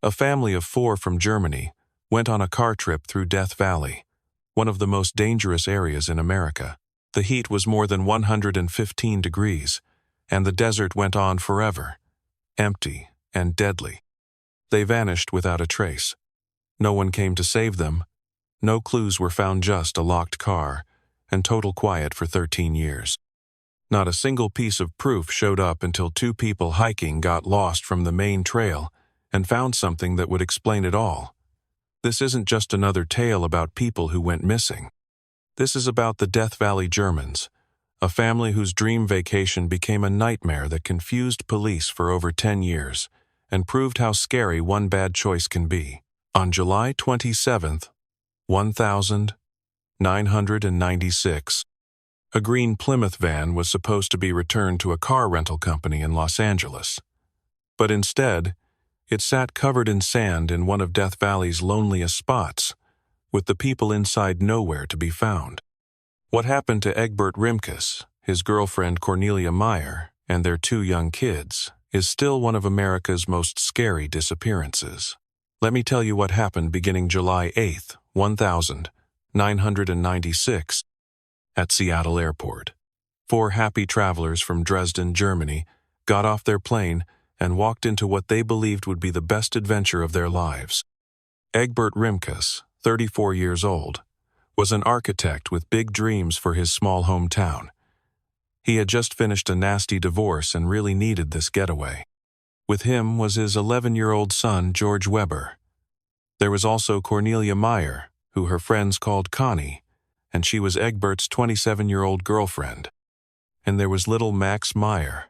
A family of 4 from Germany went on a car trip through Death Valley, one of the most dangerous areas in America. The heat was more than 115 degrees, and the desert went on forever, empty and deadly. They vanished without a trace. No one came to save them. No clues were found, just a locked car, and total quiet for 13 years. Not a single piece of proof showed up until 2 people hiking got lost from the main trail and found something that would explain it all. This isn't just another tale about people who went missing. This is about the Death Valley Germans, a family whose dream vacation became a nightmare that confused police for over 10 years and proved how scary one bad choice can be. On July 27, 1996, a green Plymouth van was supposed to be returned to a car rental company in Los Angeles. But instead, it sat covered in sand in one of Death Valley's loneliest spots, with the people inside nowhere to be found. What happened to Egbert Rimkus, his girlfriend Cornelia Meyer, and their 2 young kids is still one of America's most scary disappearances. Let me tell you what happened beginning July 8, 1996, at Seattle Airport. 4 happy travelers from Dresden, Germany, got off their plane and walked into what they believed would be the best adventure of their lives. Egbert Rimkus, 34 years old, was an architect with big dreams for his small hometown. He had just finished a nasty divorce and really needed this getaway. With him was his 11-year-old son, George Weber. There was also Cornelia Meyer, who her friends called Connie, and she was Egbert's 27-year-old girlfriend. And there was little Max Meyer,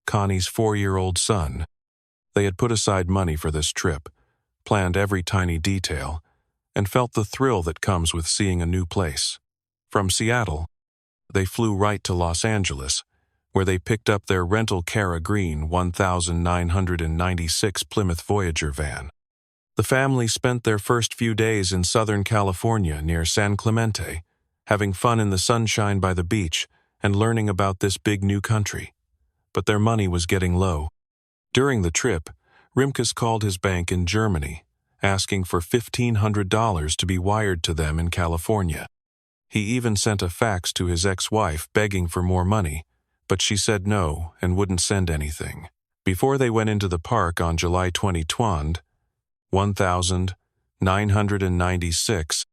Connie's 4-year-old son. They had put aside money for this trip, planned every tiny detail, and felt the thrill that comes with seeing a new place. From Seattle, they flew right to Los Angeles, where they picked up their rental Cara Green 1996 Plymouth Voyager van. The family spent their first few days in Southern California near San Clemente, having fun in the sunshine by the beach and learning about this big new country. But their money was getting low. During the trip, Rimkus called his bank in Germany, asking for $1,500 to be wired to them in California. He even sent a fax to his ex-wife begging for more money, but she said no and wouldn't send anything. Before they went into the park on July 20, 1996,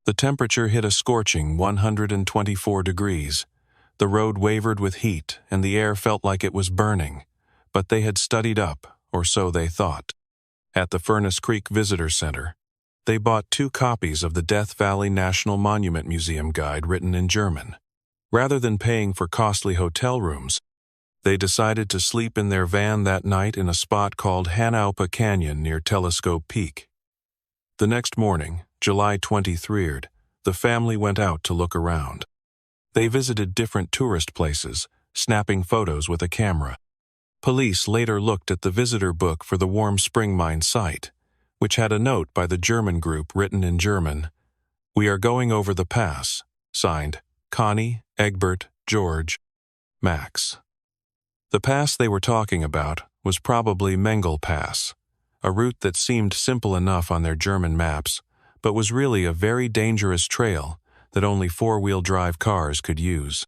the temperature hit a scorching 124 degrees. The road wavered with heat, and the air felt like it was burning, but they had studied up, or so they thought. At the Furnace Creek Visitor Center, they bought 2 copies of the Death Valley National Monument Museum guide written in German. Rather than paying for costly hotel rooms, they decided to sleep in their van that night in a spot called Hanaupa Canyon near Telescope Peak. The next morning, July 23rd, the family went out to look around. They visited different tourist places, snapping photos with a camera. Police later looked at the visitor book for the Warm Spring Mine site, which had a note by the German group written in German. "We are going over the pass," signed Connie, Egbert, George, Max. The pass they were talking about was probably Mengel Pass, a route that seemed simple enough on their German maps, but was really a very dangerous trail that only 4-wheel drive cars could use.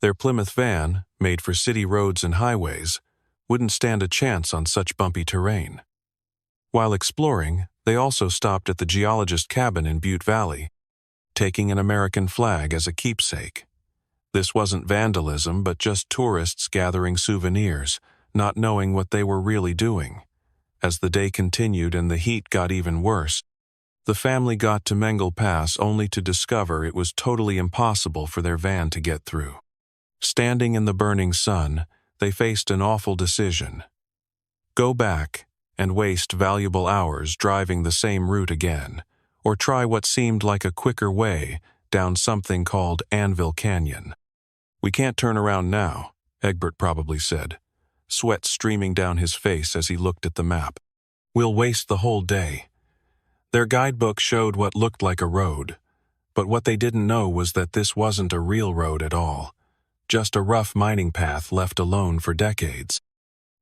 Their Plymouth van, made for city roads and highways, wouldn't stand a chance on such bumpy terrain. While exploring, they also stopped at the geologist cabin in Butte Valley, taking an American flag as a keepsake. This wasn't vandalism, but just tourists gathering souvenirs, not knowing what they were really doing. As the day continued and the heat got even worse, the family got to Mengel Pass only to discover it was totally impossible for their van to get through. Standing in the burning sun, they faced an awful decision. Go back and waste valuable hours driving the same route again, or try what seemed like a quicker way down something called Anvil Canyon. "We can't turn around now," Egbert probably said, sweat streaming down his face as he looked at the map. "We'll waste the whole day." Their guidebook showed what looked like a road, but what they didn't know was that this wasn't a real road at all, just a rough mining path left alone for decades.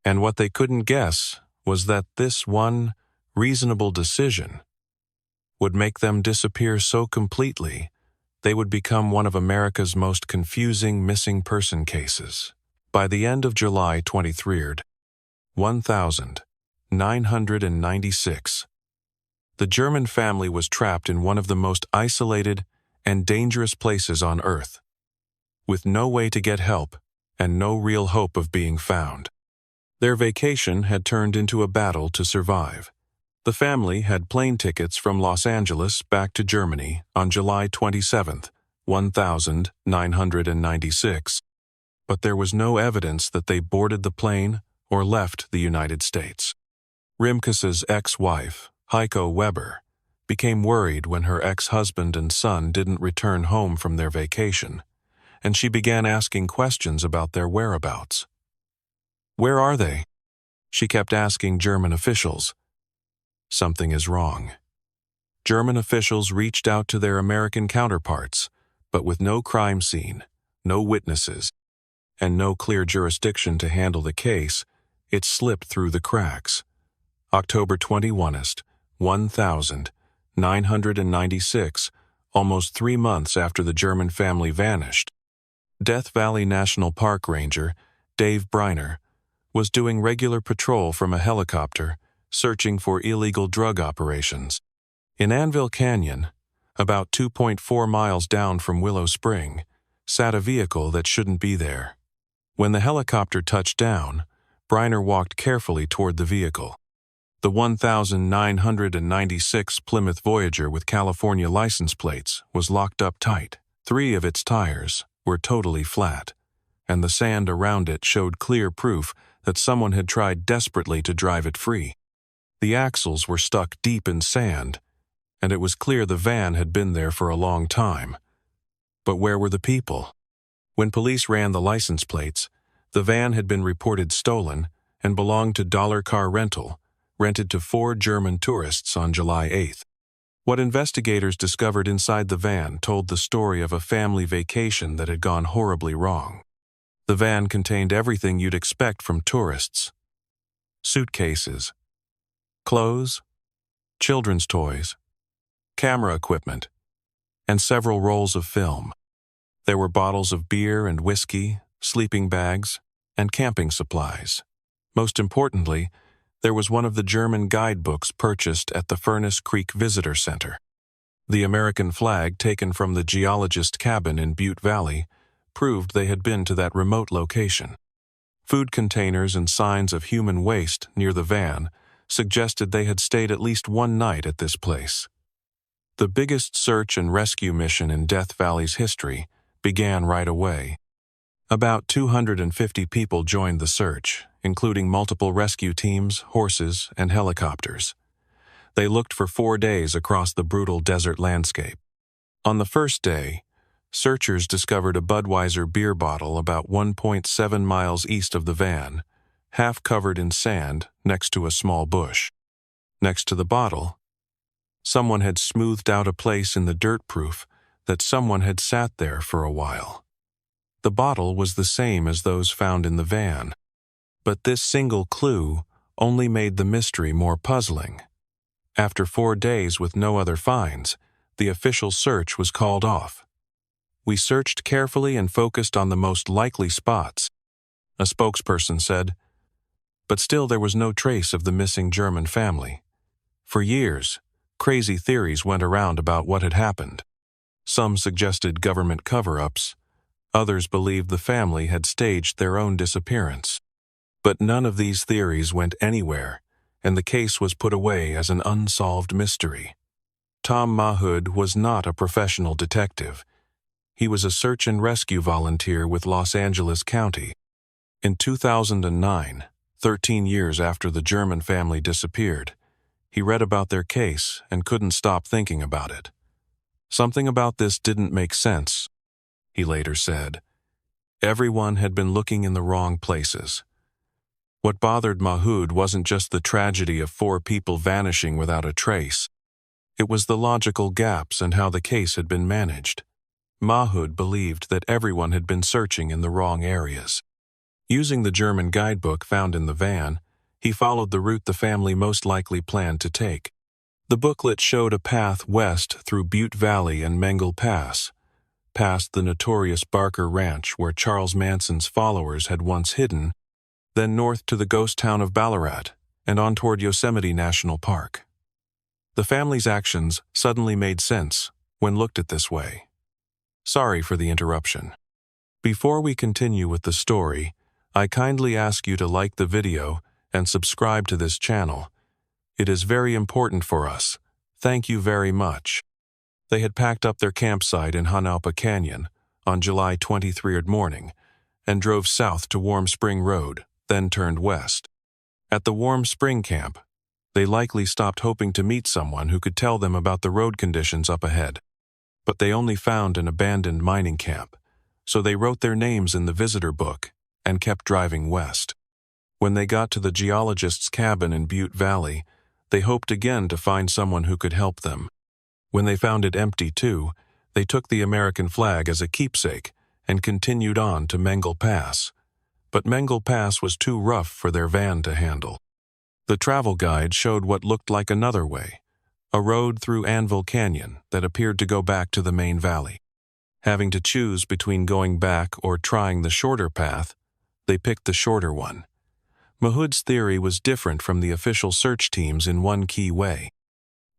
And what they couldn't guess was that this one reasonable decision would make them disappear so completely they would become one of America's most confusing missing person cases. By the end of July 23rd, 1996, the German family was trapped in one of the most isolated and dangerous places on Earth, with no way to get help and no real hope of being found. Their vacation had turned into a battle to survive. The family had plane tickets from Los Angeles back to Germany on July 27, 1996, but there was no evidence that they boarded the plane or left the United States. Rimkus's ex-wife, Heiko Weber, became worried when her ex-husband and son didn't return home from their vacation, and she began asking questions about their whereabouts. "Where are they?" she kept asking German officials. Something is wrong. German officials reached out to their American counterparts, but with no crime scene, no witnesses, and no clear jurisdiction to handle the case, it slipped through the cracks. October 21st, 1996, almost 3 months after the German family vanished, Death Valley National Park Ranger Dave Briner was doing regular patrol from a helicopter, searching for illegal drug operations. In Anvil Canyon, about 2.4 miles down from Willow Spring, sat a vehicle that shouldn't be there. When the helicopter touched down, Briner walked carefully toward the vehicle. The 1996 Plymouth Voyager with California license plates was locked up tight. 3 of its tires were totally flat, and the sand around it showed clear proof that someone had tried desperately to drive it free. The axles were stuck deep in sand, and it was clear the van had been there for a long time. But where were the people? When police ran the license plates, the van had been reported stolen and belonged to Dollar Car Rental, rented to 4 German tourists on July 8th. What investigators discovered inside the van told the story of a family vacation that had gone horribly wrong. The van contained everything you'd expect from tourists: suitcases, clothes, children's toys, camera equipment, and several rolls of film. There were bottles of beer and whiskey, sleeping bags, and camping supplies. Most importantly, there was one of the German guidebooks purchased at the Furnace Creek Visitor Center. The American flag taken from the geologist cabin in Butte Valley proved they had been to that remote location. Food containers and signs of human waste near the van suggested they had stayed at least one night at this place. The biggest search and rescue mission in Death Valley's history began right away. About 250 people joined the search, including multiple rescue teams, horses, and helicopters. They looked for 4 days across the brutal desert landscape. On the first day, searchers discovered a Budweiser beer bottle about 1.7 miles east of the van, half covered in sand next to a small bush. Next to the bottle, someone had smoothed out a place in the dirt proof that someone had sat there for a while. The bottle was the same as those found in the van, but this single clue only made the mystery more puzzling. After 4 days with no other finds, the official search was called off. "We searched carefully and focused on the most likely spots," a spokesperson said, but still there was no trace of the missing German family. For years, crazy theories went around about what had happened. Some suggested government cover-ups, others believed the family had staged their own disappearance. But none of these theories went anywhere, and the case was put away as an unsolved mystery. Tom Mahood was not a professional detective. He was a search and rescue volunteer with Los Angeles County. In 2009, 13 years after the German family disappeared, he read about their case and couldn't stop thinking about it. "Something about this didn't make sense," he later said. Everyone had been looking in the wrong places. What bothered Mahood wasn't just the tragedy of 4 people vanishing without a trace. It was the logical gaps and how the case had been managed. Mahood believed that everyone had been searching in the wrong areas. Using the German guidebook found in the van, He followed the route the family most likely planned to take. The booklet showed a path west through Butte Valley and Mengel Pass, past the notorious Barker Ranch where Charles Manson's followers had once hidden, then north to the ghost town of Ballarat, and on toward Yosemite National Park. The family's actions suddenly made sense when looked at this way. Sorry for the interruption. Before we continue with the story, I kindly ask you to like the video and subscribe to this channel. It is very important for us. Thank you very much. They had packed up their campsite in Hanaupa Canyon on July 23rd morning and drove south to Warm Spring Road, then turned west. At the Warm Spring camp, they likely stopped hoping to meet someone who could tell them about the road conditions up ahead. But they only found an abandoned mining camp, so they wrote their names in the visitor book and kept driving west. When they got to the geologist's cabin in Butte Valley, they hoped again to find someone who could help them. When they found it empty too, they took the American flag as a keepsake and continued on to Mengel Pass. But Mengel Pass was too rough for their van to handle. The travel guide showed what looked like another way, a road through Anvil Canyon that appeared to go back to the main valley. Having to choose between going back or trying the shorter path, they picked the shorter one. Mahood's theory was different from the official search team's in one key way.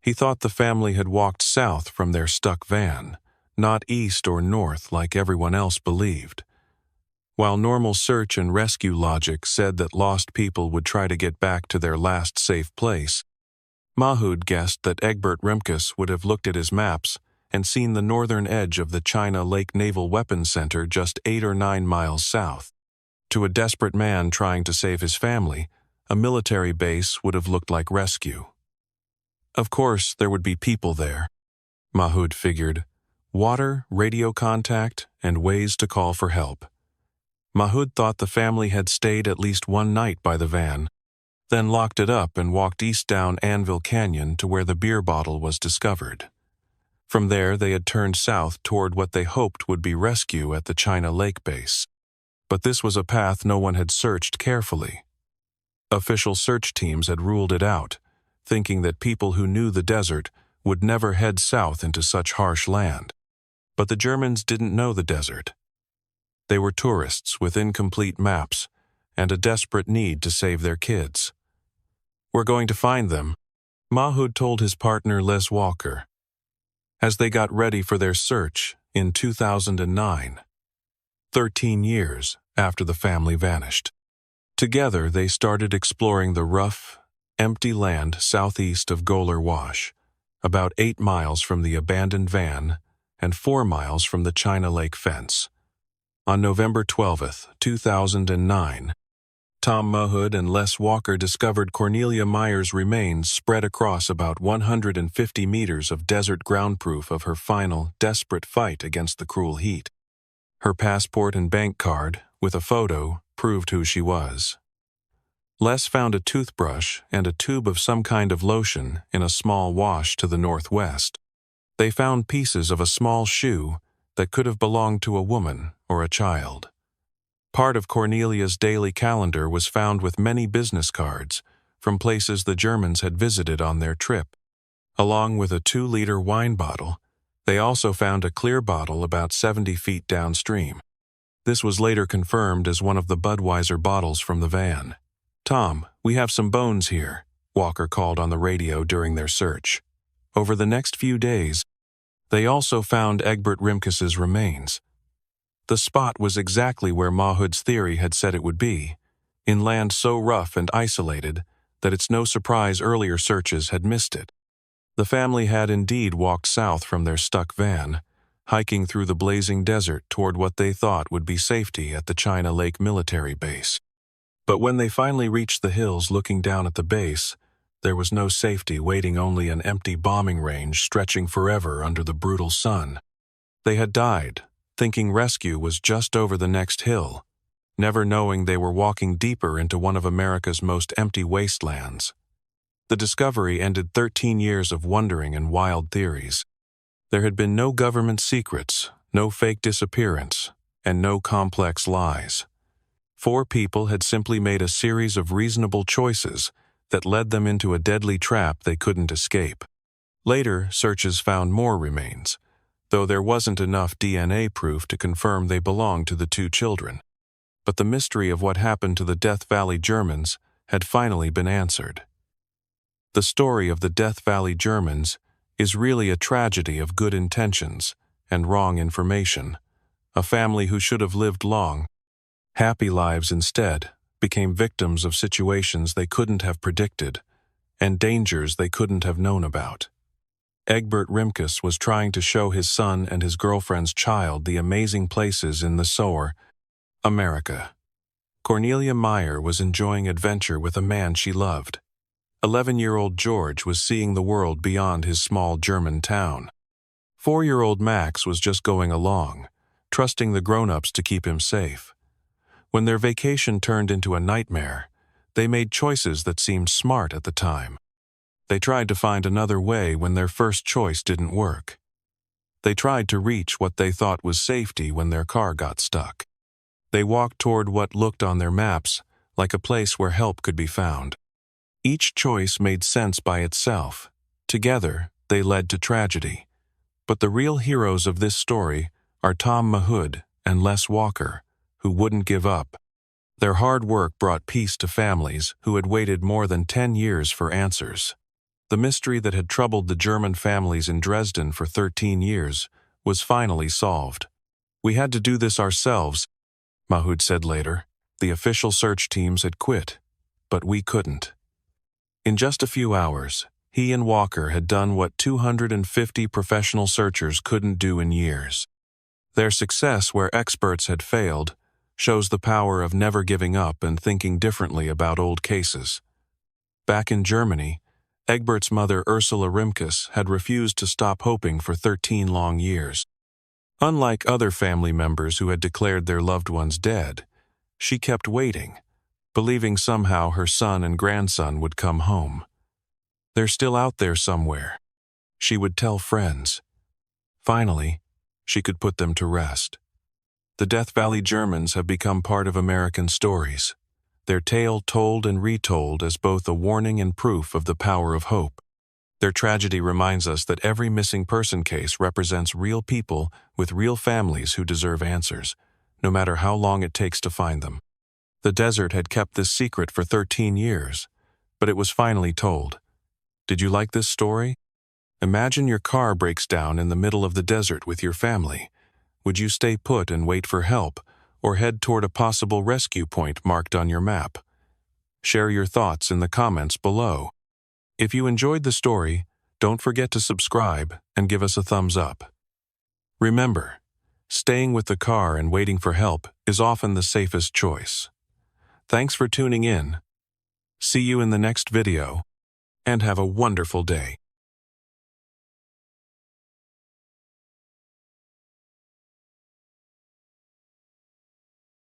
He thought the family had walked south from their stuck van, not east or north like everyone else believed. While normal search and rescue logic said that lost people would try to get back to their last safe place, Mahood guessed that Egbert Rimkus would have looked at his maps and seen the northern edge of the China Lake Naval Weapons Center just 8 or 9 miles south. To a desperate man trying to save his family, a military base would have looked like rescue. Of course, there would be people there, Mahood figured. Water, radio contact, and ways to call for help. Mahood thought the family had stayed at least one night by the van, then locked it up and walked east down Anvil Canyon to where the beer bottle was discovered. From there, they had turned south toward what they hoped would be rescue at the China Lake base. But this was a path no one had searched carefully. Official search teams had ruled it out, thinking that people who knew the desert would never head south into such harsh land. But the Germans didn't know the desert. They were tourists with incomplete maps and a desperate need to save their kids. "We're going to find them," Mahood told his partner Les Walker, as they got ready for their search in 2009, 13 years after the family vanished. Together, they started exploring the rough, empty land southeast of Goler Wash, about 8 miles from the abandoned van and 4 miles from the China Lake fence. On November 12, 2009, Tom Mahood and Les Walker discovered Cornelia Myers' remains spread across about 150 meters of desert ground, proof of her final, desperate fight against the cruel heat. Her passport and bank card, with a photo, proved who she was. Les found a toothbrush and a tube of some kind of lotion in a small wash to the northwest. They found pieces of a small shoe that could have belonged to a woman or a child. Part of Cornelia's daily calendar was found with many business cards from places the Germans had visited on their trip. Along with a 2-liter wine bottle, they also found a clear bottle about 70 feet downstream. This was later confirmed as one of the Budweiser bottles from the van. "Tom, we have some bones here," Walker called on the radio during their search. Over the next few days, they also found Egbert Rimkus's remains. The spot was exactly where Mahood's theory had said it would be, in land so rough and isolated that it's no surprise earlier searches had missed it. The family had indeed walked south from their stuck van, hiking through the blazing desert toward what they thought would be safety at the China Lake military base. But when they finally reached the hills looking down at the base, there was no safety, waiting only an empty bombing range stretching forever under the brutal sun. They had died, thinking rescue was just over the next hill, never knowing they were walking deeper into one of America's most empty wastelands. The discovery ended 13 years of wondering and wild theories. There had been no government secrets, no fake disappearance, and no complex lies. 4 people had simply made a series of reasonable choices that led them into a deadly trap they couldn't escape. Later, searches found more remains, though there wasn't enough DNA proof to confirm they belonged to the 2 children. But the mystery of what happened to the Death Valley Germans had finally been answered. The story of the Death Valley Germans is really a tragedy of good intentions and wrong information. A family who should have lived long, happy lives instead became victims of situations they couldn't have predicted and dangers they couldn't have known about. Egbert Rimkus was trying to show his son and his girlfriend's child the amazing places in the Soar, America. Cornelia Meyer was enjoying adventure with a man she loved. 11-year-old George was seeing the world beyond his small German town. 4-year-old Max was just going along, trusting the grown-ups to keep him safe. When their vacation turned into a nightmare, they made choices that seemed smart at the time. They tried to find another way when their first choice didn't work. They tried to reach what they thought was safety when their car got stuck. They walked toward what looked on their maps like a place where help could be found. Each choice made sense by itself. Together, they led to tragedy. But the real heroes of this story are Tom Mahood and Les Walker, who wouldn't give up. Their hard work brought peace to families who had waited more than 10 years for answers. The mystery that had troubled the German families in Dresden for 13 years was finally solved. "We had to do this ourselves," Mahood said later. "The official search teams had quit, but we couldn't." In just a few hours, he and Walker had done what 250 professional searchers couldn't do in years. Their success where experts had failed shows the power of never giving up and thinking differently about old cases. Back in Germany, Egbert's mother Ursula Rimkus had refused to stop hoping for 13 long years. Unlike other family members who had declared their loved ones dead, she kept waiting, believing somehow her son and grandson would come home. "They're still out there somewhere," she would tell friends. Finally, she could put them to rest. The Death Valley Germans have become part of American stories, their tale told and retold as both a warning and proof of the power of hope. Their tragedy reminds us that every missing person case represents real people with real families who deserve answers, no matter how long it takes to find them. The desert had kept this secret for 13 years, but it was finally told. Did you like this story? Imagine your car breaks down in the middle of the desert with your family. Would you stay put and wait for help, or head toward a possible rescue point marked on your map? Share your thoughts in the comments below. If you enjoyed the story, don't forget to subscribe and give us a thumbs up. Remember, staying with the car and waiting for help is often the safest choice. Thanks for tuning in. See you in the next video, and have a wonderful day.